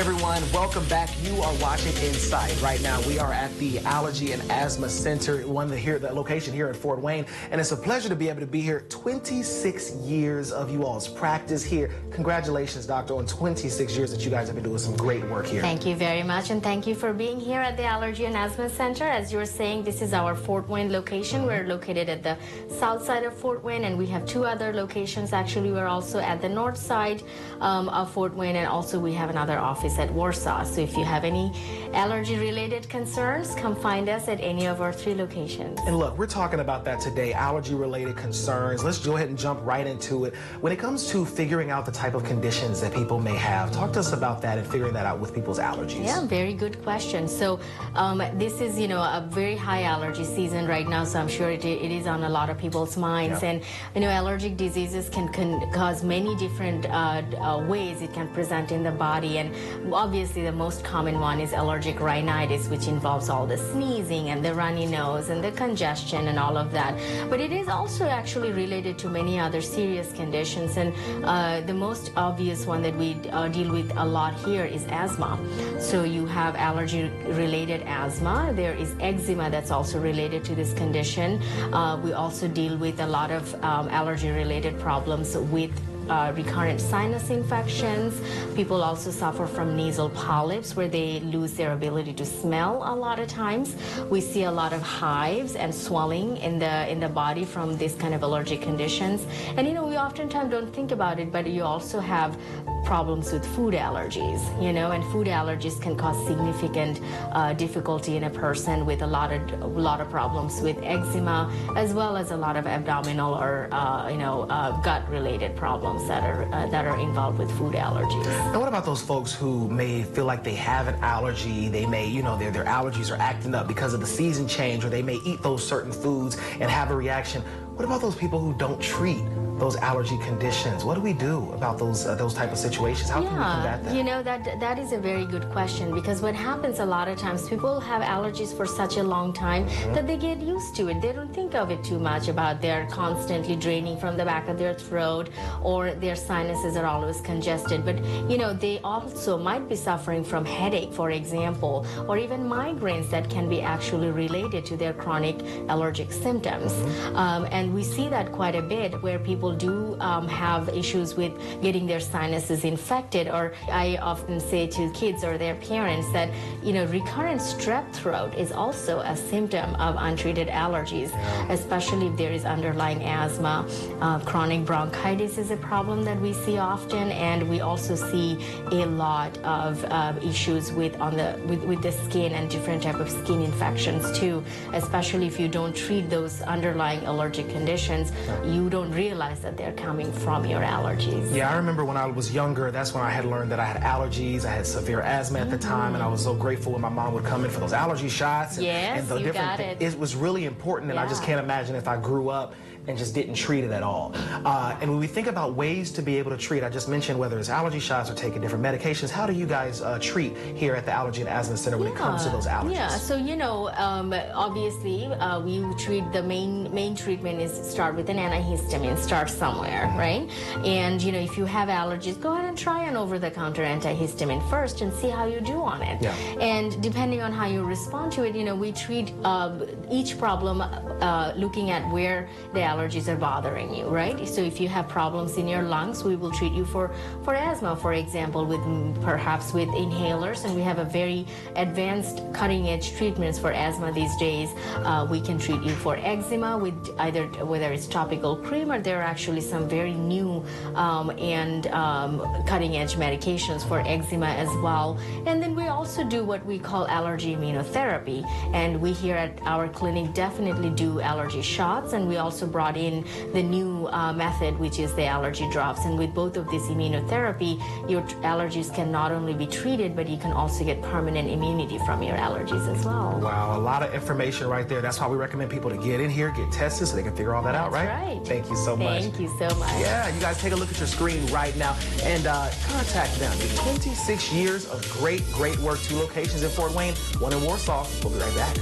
everyone, welcome back. You are watching Insight. Right now, we are at the Allergy and Asthma Center, the location here in Fort Wayne, and it's a pleasure to be able to be here. 26 years of you all's practice here. Congratulations, doctor, on 26 years that you guys have been doing some great work here. Thank you very much, and thank you for being here at the Allergy and Asthma Center. As you were saying, this is our Fort Wayne location. We're located at the south side of Fort Wayne, and we have two other locations. Actually, we're also at the north side of Fort Wayne, and also we have another office at Warsaw. So if you have any allergy-related concerns, come find us at any of our three locations. And look, we're talking about that today, allergy-related concerns. Let's go ahead and jump right into it. When it comes to figuring out the type of conditions that people may have, talk to us about that and figuring that out with people's allergies. Yeah, very good question. So this is, a very high allergy season right now, so I'm sure it is on a lot of people's minds. Yeah. And, allergic diseases can cause many different ways it can present in the body. And obviously, the most common one is allergic rhinitis, which involves all the sneezing and the runny nose and the congestion and all of that. But it is also actually related to many other serious conditions. And the most obvious one that we deal with a lot here is asthma. So you have allergy-related asthma. There is eczema that's also related to this condition. We also deal with a lot of allergy-related problems with recurrent sinus infections. People also suffer from nasal polyps where they lose their ability to smell a lot of times. We see a lot of hives and swelling in the body from this kind of allergic conditions. And we oftentimes don't think about it, but you also have problems with food allergies, and food allergies can cause significant difficulty in a person with a lot of problems with eczema, as well as a lot of abdominal or gut-related problems that are involved with food allergies. And what about those folks who may feel like they have an allergy? They may, their allergies are acting up because of the season change, or they may eat those certain foods and have a reaction. What about those people who don't treat those allergy conditions? What do we do about those type of situations? How can we combat that? That is a very good question, because what happens a lot of times, people have allergies for such a long time that they get used to it. They don't think of it too much about they're constantly draining from the back of their throat, or their sinuses are always congested. But they also might be suffering from headache, for example, or even migraines that can be actually related to their chronic allergic symptoms. And we see that quite a bit, where people do have issues with getting their sinuses infected. Or I often say to kids or their parents that recurrent strep throat is also a symptom of untreated allergies, especially if there is underlying asthma. Chronic bronchitis is a problem that we see often, and we also see a lot of issues with the skin and different type of skin infections too, especially if you don't treat those underlying allergic conditions. You don't realize that they're coming from your allergies. Yeah, I remember when I was younger, that's when I had learned that I had allergies. I had severe asthma at the time, and I was so grateful when my mom would come in for those allergy shots. Yes, and you got it. It was really important, and I just can't imagine if I grew up and just didn't treat it at all. And when we think about ways to be able to treat, I just mentioned whether it's allergy shots or taking different medications. How do you guys treat here at the Allergy and Asthma Center when it comes to those allergies? Yeah, so obviously we treat, the main treatment is start with an antihistamine, start somewhere, right? And if you have allergies, go ahead and try an over-the-counter antihistamine first and see how you do on it. Yeah. And depending on how you respond to it, we treat each problem looking at where the allergies are bothering you, right? So if you have problems in your lungs, we will treat you for asthma, for example, perhaps with inhalers, and we have a very advanced cutting-edge treatments for asthma these days. We can treat you for eczema with whether it's topical cream, or there are actually some very new and cutting-edge medications for eczema as well. And then we also do what we call allergy immunotherapy, and we here at our clinic definitely do allergy shots, and we also brought in the new method, which is the allergy drops. And with both of this immunotherapy, your allergies can not only be treated, but you can also get permanent immunity from your allergies as well. Wow, a lot of information right there. That's why we recommend people to get in here, get tested, so they can figure all that out, right? Right. Thank you so much. Thank you so much. Yeah, you guys take a look at your screen right now and contact them. 26 years of great work, 2 locations in Fort Wayne, 1 in Warsaw. We'll be right back.